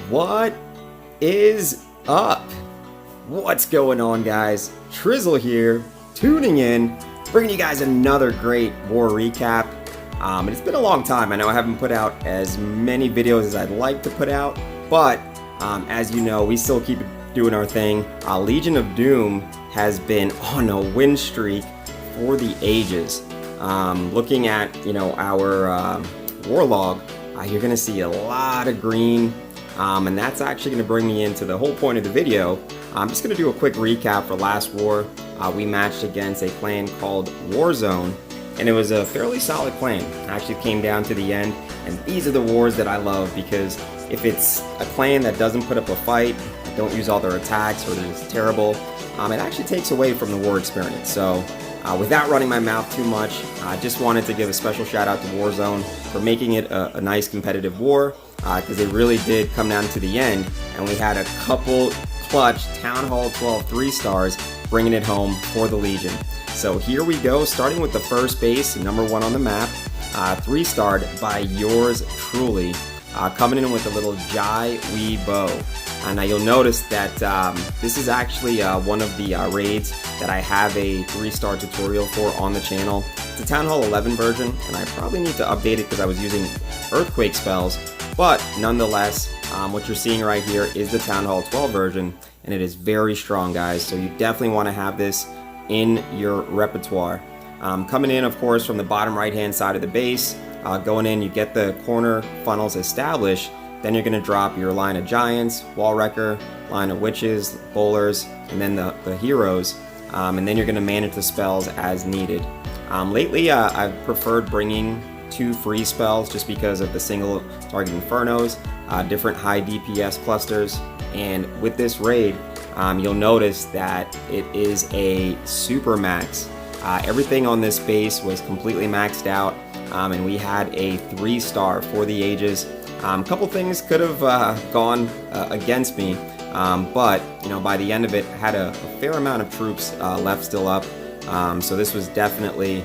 What is up? What's going on, guys? Trizzle here, tuning in, bringing you guys another great war recap. And it's been a long time. I know I haven't put out as many videos as I'd like to put out, but as you know, we still keep doing our thing. Legion of Doom has been on a win streak for the ages. Looking at our war log, you're gonna see a lot of green. And that's actually going to bring me into the whole point of the video. I'm just going to do a quick recap for last war. We matched against a clan called Warzone, and it was a fairly solid clan. It actually came down to the end, and these are the wars that I love, because if it's a clan that doesn't put up a fight, don't use all their attacks, or they're just terrible, it actually takes away from the war experience. So without running my mouth too much, I just wanted to give a special shout out to Warzone for making it a nice competitive war. Because it really did come down to the end, and we had a couple clutch Town Hall 12 3-stars bringing it home for the Legion. So here we go, starting with the first base, number 1 on the map, 3-starred by yours truly, coming in with a little Jai Wee Bow. Now you'll notice that this is actually one of the raids that I have a 3-star tutorial for on the channel. It's a Town Hall 11 version, and I probably need to update it because I was using Earthquake spells. But nonetheless, what you're seeing right here is the Town Hall 12 version, and it is very strong, guys. So you definitely want to have this in your repertoire. Coming in, of course, from the bottom right-hand side of the base, going in, you get the corner funnels established. Then you're going to drop your line of giants, wall wrecker, line of witches, bowlers, and then the heroes. And then you're going to manage the spells as needed. Lately, I've preferred bringing 2 free spells just because of the single target infernos, different high DPS clusters, and with this raid, you'll notice that it is a super max. Everything on this base was completely maxed out, and we had a 3-star for the ages. A couple things could have gone against me, but by the end of it, I had a fair amount of troops left still up. So this was definitely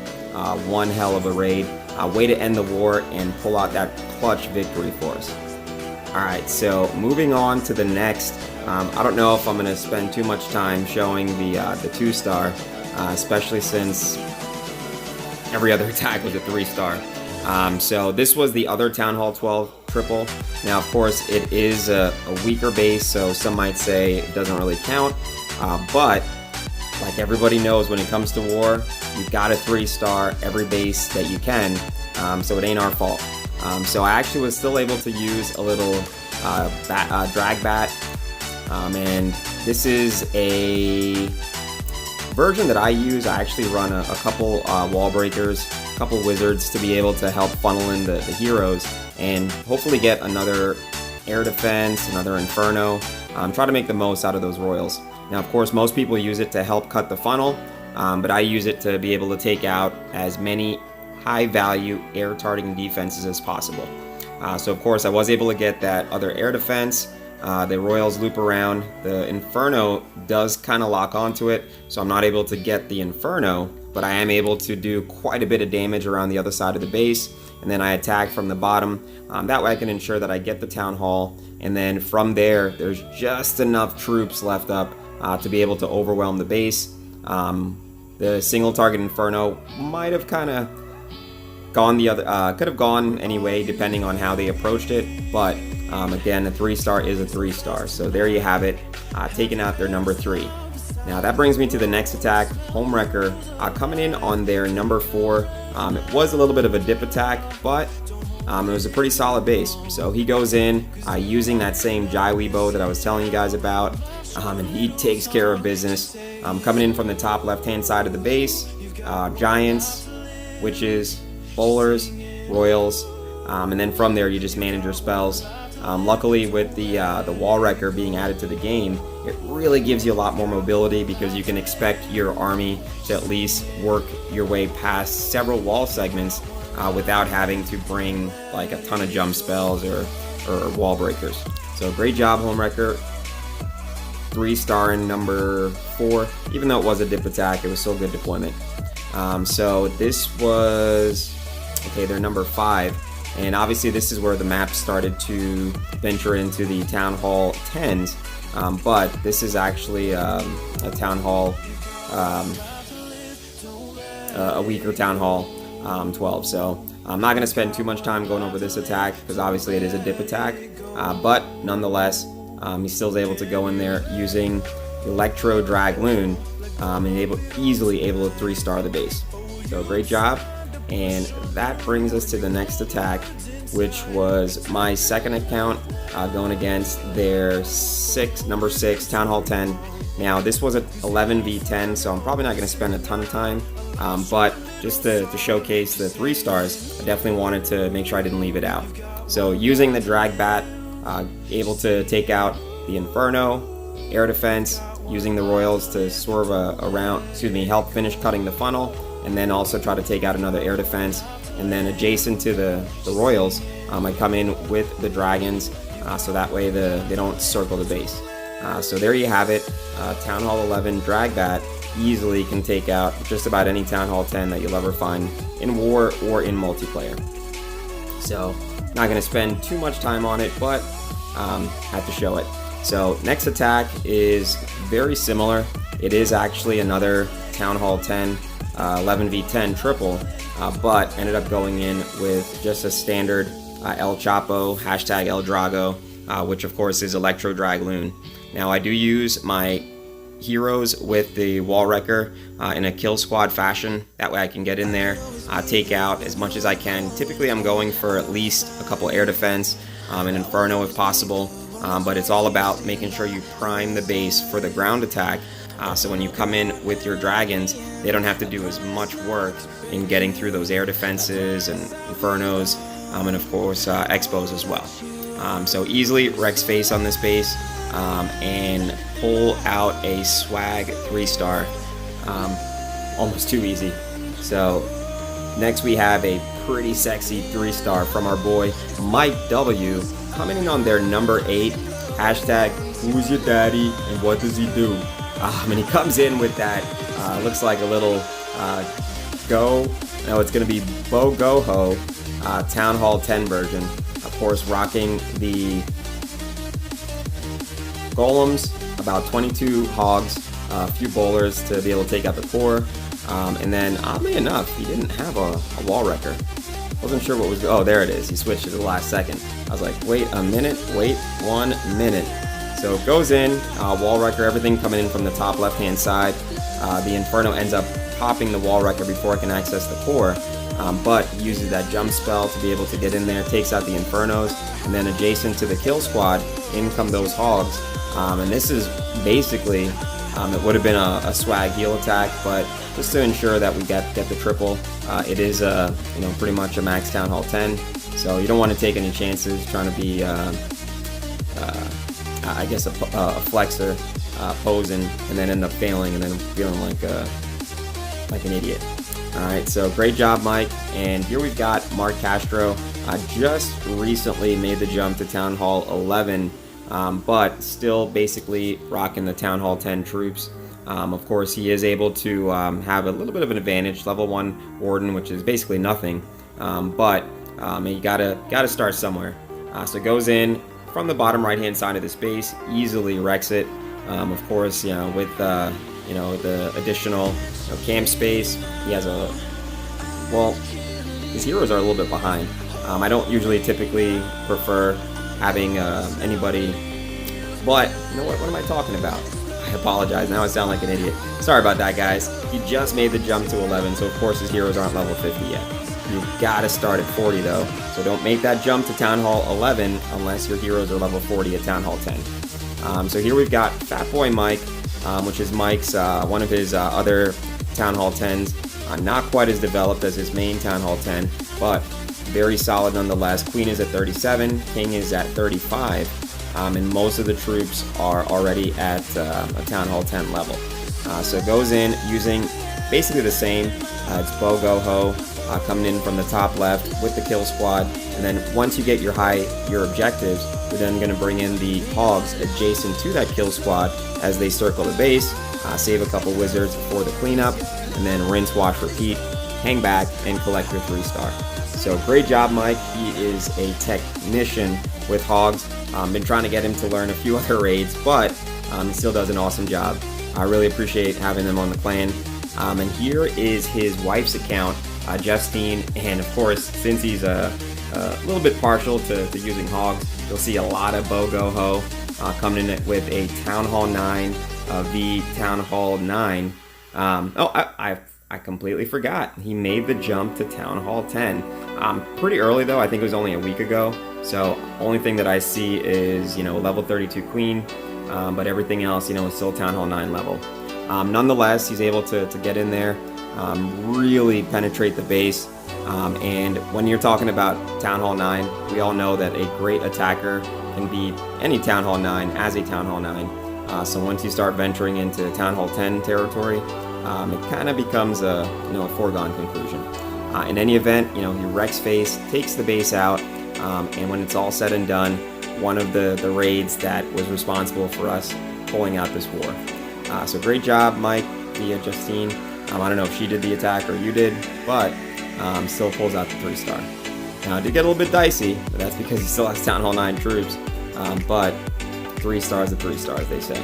one hell of a raid. Way to end the war and pull out that clutch victory for us. Alright, so moving on to the next. I don't know if I'm going to spend too much time showing the 2-star, especially since every other attack was a 3-star. So this was the other Town Hall 12 triple. Now, of course, it is a weaker base, so some might say it doesn't really count. But like everybody knows, when it comes to war, you've got a 3-star every base that you can, so it ain't our fault. So I actually was still able to use a little drag bat, and this is a version that I use. I actually run a couple wall breakers, a couple wizards to be able to help funnel in the heroes and hopefully get another air defense, another inferno, try to make the most out of those royals. Now, of course, most people use it to help cut the funnel, but I use it to be able to take out as many high-value air targeting defenses as possible. So, of course, I was able to get that other air defense. The royals loop around. The inferno does kind of lock onto it, so I'm not able to get the inferno, but I am able to do quite a bit of damage around the other side of the base, and then I attack from the bottom. That way I can ensure that I get the Town Hall, and then from there, there's just enough troops left up to be able to overwhelm the base. The single target inferno might have kind of gone the other, could have gone anyway depending on how they approached it, but again, a 3-star is a 3-star, so there you have it, taking out their number 3. Now that brings me to the next attack, Homewrecker, coming in on their number 4. It was a little bit of a dip attack, but it was a pretty solid base. So he goes in using that same Jai Wee Bow that I was telling you guys about, and he takes care of business. Coming in from the top left-hand side of the base, giants, witches, bowlers, royals, and then from there you just manage your spells. Luckily, with the wall wrecker being added to the game, it really gives you a lot more mobility because you can expect your army to at least work your way past several wall segments without having to bring like a ton of jump spells or wall breakers. So great job, Homewrecker. 3-star in number 4. Even though it was a dip attack, it was still good deployment. So this was, okay, they're number 5. And obviously this is where the map started to venture into the Town Hall 10s, but this is actually a Town Hall, a weaker Town Hall 12. So I'm not going to spend too much time going over this attack because obviously it is a dip attack, but nonetheless, he still is able to go in there using Electro Dragloon and easily able to 3-star the base. So great job. And that brings us to the next attack, which was my second account going against their number 6 Town Hall 10. Now this was an 11v10, so I'm probably not going to spend a ton of time, but just to showcase the 3 stars, I definitely wanted to make sure I didn't leave it out. So using the Drag Bat, able to take out the Inferno, air defense, using the Royals to swerve help finish cutting the funnel, and then also try to take out another air defense. And then adjacent to the Royals, I come in with the Dragons, so that way they don't circle the base. So there you have it. Town Hall 11 Drag Bat easily can take out just about any Town Hall 10 that you'll ever find in War or in multiplayer. So not going to spend too much time on it, but had to show it. So next attack is very similar. It is actually another Town Hall 10 11v10 triple, but ended up going in with just a standard El Chapo, hashtag El Drago, which of course is Electro Dragloon. Now I do use my heroes with the Wall Wrecker in a kill squad fashion. That way I can get in there, take out as much as I can. Typically I'm going for at least a couple air defense, an Inferno if possible, but it's all about making sure you prime the base for the ground attack. So when you come in with your Dragons, they don't have to do as much work in getting through those air defenses and Infernos, and of course Expos as well. So easily Rex face on this base and pull out a swag 3-star. Almost too easy. So next we have a pretty sexy 3-star from our boy Mike W, coming in on their number 8, hashtag who's your daddy and what does he do? And he comes in with that, looks like a little it's going to be Bo Go Ho Town Hall 10 version. Of course, rocking the golems, about 22 hogs, a few bowlers to be able to take out the core, and then oddly enough, he didn't have a wall wrecker. Wasn't sure what was. Oh, there it is. He switched it the last second. I was like, wait a minute, wait 1 minute. So it goes in, wall wrecker, everything coming in from the top left-hand side. The Inferno ends up popping the wall wrecker before it can access the core, but he uses that jump spell to be able to get in there, takes out the Infernos, and then adjacent to the kill squad, in come those hogs. And this is basically, it would have been a swag heal attack, but just to ensure that we get the triple, it is pretty much a max Town Hall 10, so you don't want to take any chances trying to be I guess a flexer posing and then end up failing and then feeling like an idiot. Alright, so great job, Mike. And here we've got Mark Castro. Just recently made the jump to Town Hall 11, but still basically rocking the Town Hall 10 troops. Of course, he is able to have a little bit of an advantage. Level 1 Warden, which is basically nothing, but you gotta start somewhere. So it goes in from the bottom right-hand side of the space, easily wrecks it. Of course, with the additional camp space, he has his heroes are a little bit behind. I don't typically prefer having anybody, but you know what am I talking about? I apologize, now I sound like an idiot. Sorry about that, guys. He just made the jump to 11, so of course his heroes aren't level 50 yet. You've got to start at 40 though, so don't make that jump to Town Hall 11 unless your heroes are level 40 at Town Hall 10. So here we've got Fat Boy Mike, which is Mike's one of his other Town Hall 10s. Not quite as developed as his main Town Hall 10, but very solid nonetheless. Queen is at 37, King is at 35, and most of the troops are already at a Town Hall 10 level. So it goes in using basically the same. It's Bo Go Ho coming in from the top left with the kill squad, and then once you get your objectives, you're then going to bring in the hogs adjacent to that kill squad as they circle the base, save a couple wizards for the cleanup, and then rinse, wash, repeat. hang back, and collect your 3-star. So great job, Mike. He is a technician with hogs. Been trying to get him to learn a few other raids, but he still does an awesome job. I really appreciate having him on the clan. And here is his wife's account, Justine, and of course, since he's a little bit partial to using hogs, you'll see a lot of Bogo Ho coming in with a Town Hall 9 v Town Hall 9. I completely forgot. He made the jump to Town Hall 10. Pretty early though, I think it was only a week ago. So only thing that I see is, level 32 Queen, but everything else, is still Town Hall 9 level. Nonetheless, he's able to get in there, really penetrate the base. And when you're talking about Town Hall 9, we all know that a great attacker can beat any Town Hall 9 as a Town Hall 9. So once you start venturing into Town Hall 10 territory, it kind of becomes a foregone conclusion. In any event, he wrecks face, takes the base out, and when it's all said and done, one of the raids that was responsible for us pulling out this war. So great job, Mike, via Justine. I don't know if she did the attack or you did, but still pulls out the 3-star. Now, it did get a little bit dicey, but that's because he still has Town Hall 9 troops, but 3 stars are 3 stars, they say.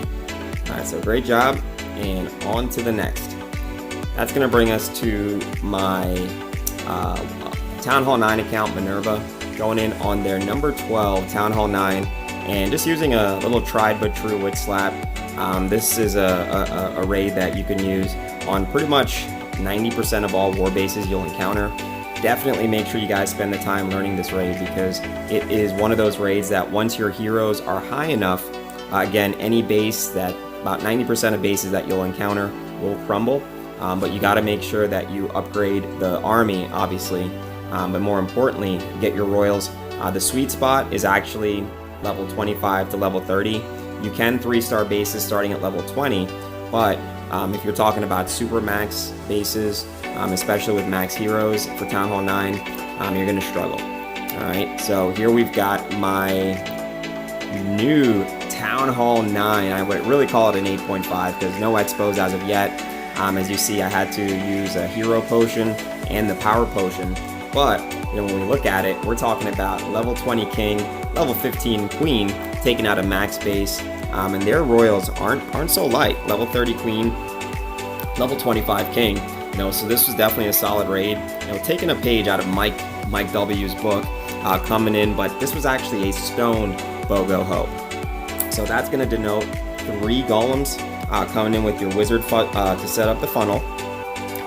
Alright, so great job, and on to the next. That's going to bring us to my Town Hall 9 account, Minerva, going in on their number 12 Town Hall 9, and just using a little tried but true Witch Slap. This is a raid that you can use on pretty much 90% of all war bases you'll encounter. Definitely make sure you guys spend the time learning this raid, because it is one of those raids that once your heroes are high enough, again, any base that about 90% of bases that you'll encounter will crumble. But you got to make sure that you upgrade the army, obviously, but more importantly, get your royals. The sweet spot is actually level 25 to level 30. You can 3-star bases starting at level 20, but if you're talking about super max bases, especially with max heroes for Town Hall 9, you're going to struggle. Alright, so here we've got my new Town Hall 9. I would really call it an 8.5 because no expos as of yet. As you see, I had to use a hero potion and the power potion, but when we look at it, we're talking about level 20 king, level 15 queen taking out a max base, and their royals aren't so light. Level 30 queen, level 25 king. So this was definitely a solid raid. Taking a page out of Mike W's book, coming in, but this was actually a stone Bogo Ho. So that's going to denote 3 golems coming in with your wizard to set up the funnel,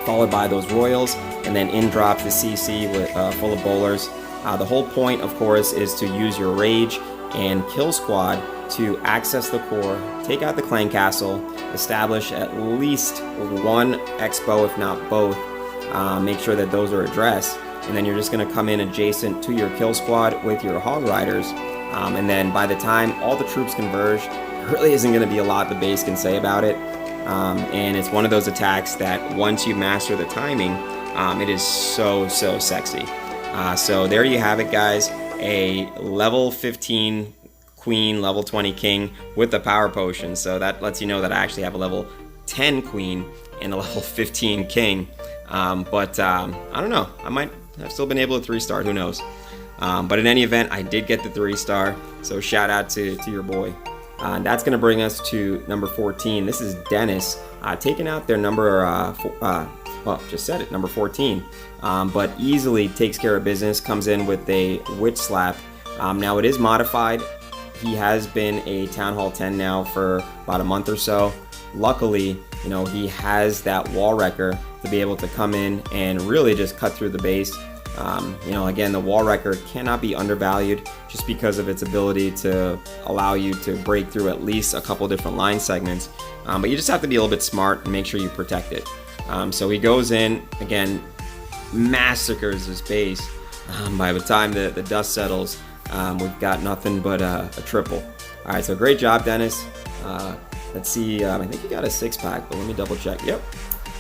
followed by those royals, and then in drops the CC with full of bowlers. The whole point, of course, is to use your rage and kill squad to access the core, take out the clan castle, establish at least 1 expo, if not both. Make sure that those are addressed, and then you're just going to come in adjacent to your kill squad with your hog riders, and then by the time all the troops converge, there really isn't going to be a lot the base can say about it. And it's one of those attacks that once you master the timing, it is so sexy. So there you have it, guys. A level 15 queen, level 20 king with the power potion. So that lets you know that I actually have a level 10 queen and a level 15 king. But I don't know. I might have still been able to 3-star. Who knows? But in any event, I did get the 3-star. So shout out to your boy. That's going to bring us to number 14. This is Dennis taking out their number, just said it, number 14. But easily takes care of business, comes in with a Witch Slap. Now it is modified. He has been a Town Hall 10 now for about a month or so. Luckily, he has that wall wrecker to be able to come in and really just cut through the base. Again, the wall wrecker cannot be undervalued just because of its ability to allow you to break through at least a couple different line segments. But you just have to be a little bit smart and make sure you protect it. So he goes in, again, massacres this base. By the time the dust settles, we've got nothing but a triple. All right, so great job, Dennis. Let's see, I think you got a 6-pack, but let me double check. Yep,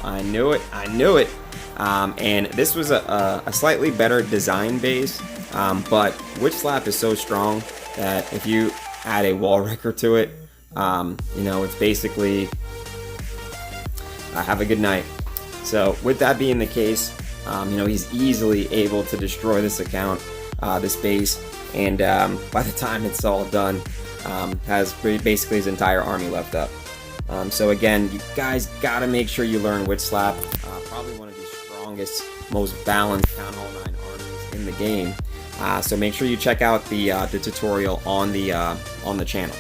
I knew it. And this was a slightly better design base, but Witch Slap is so strong that if you add a wall wrecker to it, it's basically have a good night. So with that being the case, He's easily able to destroy this account, this base, and by the time it's all done, has basically his entire army left up. So again, you guys gotta make sure you learn Witch Slap. Probably one of the strongest, most balanced Town Hall 9 armies in the game. So make sure you check out the tutorial on the channel.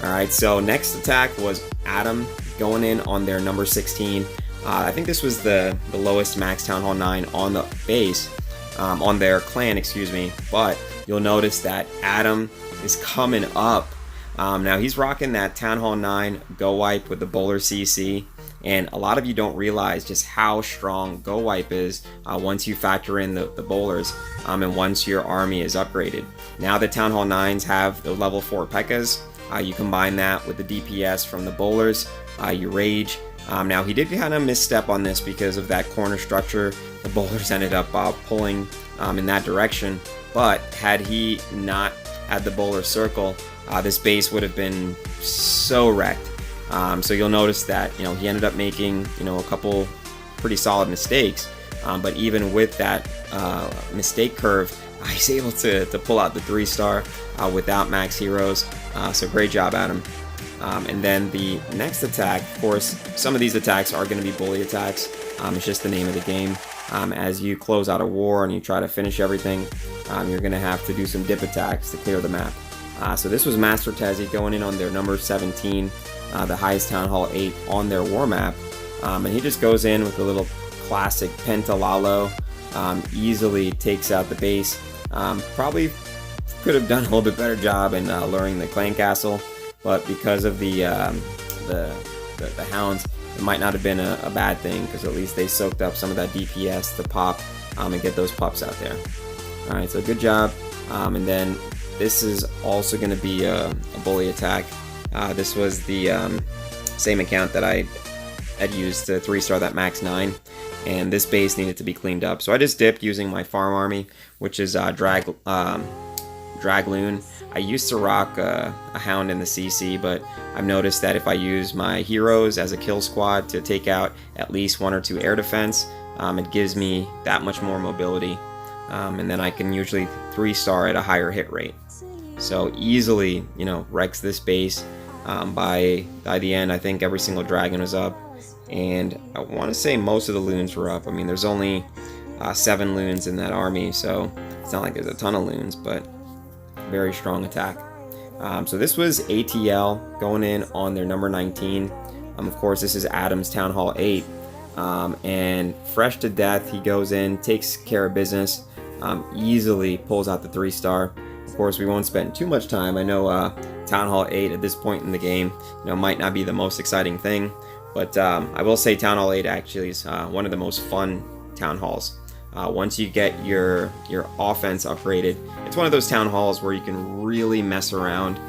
All right. So next attack was Adam going in on their number 16. I think this was the lowest max Town Hall 9 on the base, on their clan, excuse me. But you'll notice that Adam is coming up. Now he's rocking that Town Hall 9 Go Wipe with the Bowler CC, and a lot of you don't realize just how strong Go Wipe is once you factor in the bowlers, and once your army is upgraded. Now the Town Hall 9s have the level 4 P.E.K.K.A.s. You combine that with the DPS from the bowlers, you rage. Now he did kind of misstep on this because of that corner structure. The bowlers ended up pulling in that direction, but had he not had the bowler circle, this base would have been so wrecked. So you'll notice that he ended up making a couple pretty solid mistakes, but even with that mistake curve, he's able to pull out the 3-star without max heroes. So great job, Adam. And then the next attack, of course, some of these attacks are going to be bully attacks. It's just the name of the game. As you close out a war and you try to finish everything, you're going to have to do some dip attacks to clear the map. So this was Master Tezzy going in on their number 17, the highest Town Hall 8 on their war map. And he just goes in with a little classic Pentalalo, easily takes out the base. Probably could have done a little bit better job in luring the clan castle, but because of the hounds, it might not have been a bad thing, because at least they soaked up some of that DPS to pop and get those pups out there. Alright, so good job. And then this is also going to be a bully attack. This was the same account that I had used to 3-star that max 9, and this base needed to be cleaned up. So I just dipped using my farm army, which is Dragloon. I used to rock a hound in the CC, but I've noticed that if I use my heroes as a kill squad to take out at least 1 or 2 air defense, it gives me that much more mobility, and then I can usually 3-star at a higher hit rate. So easily, wrecks this base. By the end, I think every single dragon was up, and I want to say most of the loons were up. I mean, there's only 7 loons in that army, so it's not like there's a ton of loons, but very strong attack. So this was ATL going in on their number 19. Of course, this is Adam's Town Hall 8, and fresh to death, he goes in, takes care of business, easily pulls out the 3-star. Of course, we won't spend too much time. I know Town Hall 8 at this point in the game, might not be the most exciting thing, but I will say Town Hall 8 actually is one of the most fun Town Halls. Once you get your offense upgraded, it's one of those Town Halls where you can really mess around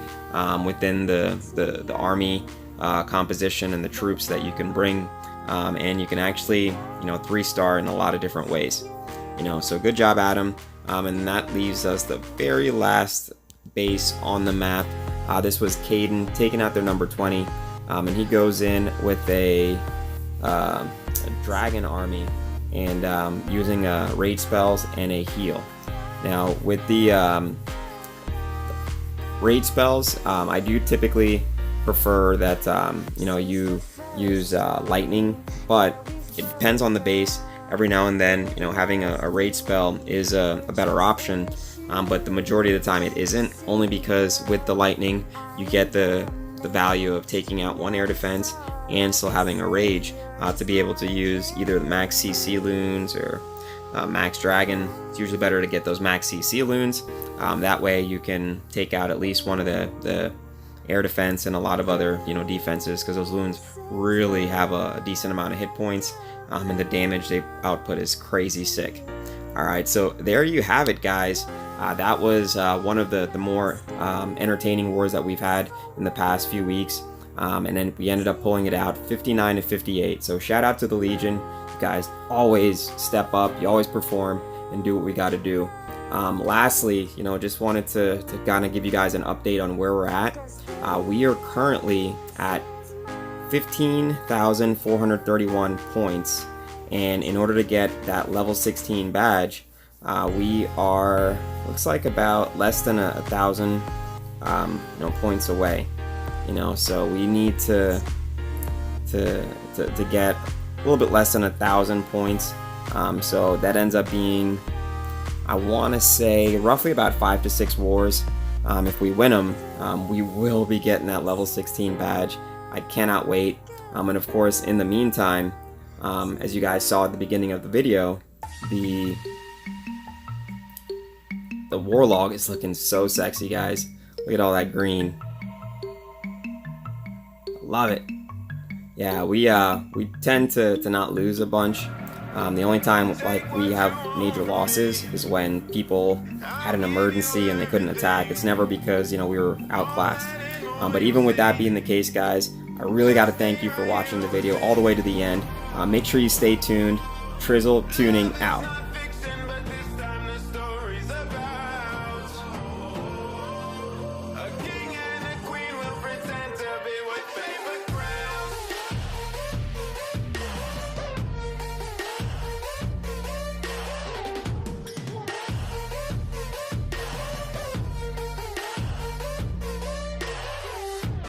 within the army composition and the troops that you can bring, and you can actually 3-star in a lot of different ways. So good job, Adam. And that leaves us the very last base on the map. This was Caden taking out their number 20, and he goes in with a dragon army and using rage spells and a heal. Now with the rage spells, I do typically prefer that you use lightning, but it depends on the base. Every now and then, having a rage spell is a better option, but the majority of the time it isn't, only because with the lightning you get the value of taking out 1 air defense and still having a rage to be able to use either the max CC loons or max dragon. It's usually better to get those max CC loons. That way you can take out at least one of the air defense and a lot of other defenses, because those loons really have a decent amount of hit points. And the damage they output is crazy sick. Alright, so there you have it, guys. That was one of the more entertaining wars that we've had in the past few weeks. And then we ended up pulling it out 59 to 58. So shout out to the Legion. You guys always step up, you always perform and do what we got to do. Lastly, just wanted to kind of give you guys an update on where we're at. We are currently at 15,431 points, and in order to get that level 16 badge, we are, looks like about less than 1,000 points away. So we need to get a little bit less than 1,000 points. So that ends up being, I want to say, roughly about 5 to 6 wars. If we win them, we will be getting that level 16 badge. I cannot wait. And of course, in the meantime, as you guys saw at the beginning of the video, the Warlog is looking so sexy, guys. Look at all that green. Love it. Yeah, we tend to not lose a bunch. The only time we have major losses is when people had an emergency and they couldn't attack. It's never because we were outclassed. But even with that being the case, guys, I really got to thank you for watching the video all the way to the end. Make sure you stay tuned. Trizzle tuning out.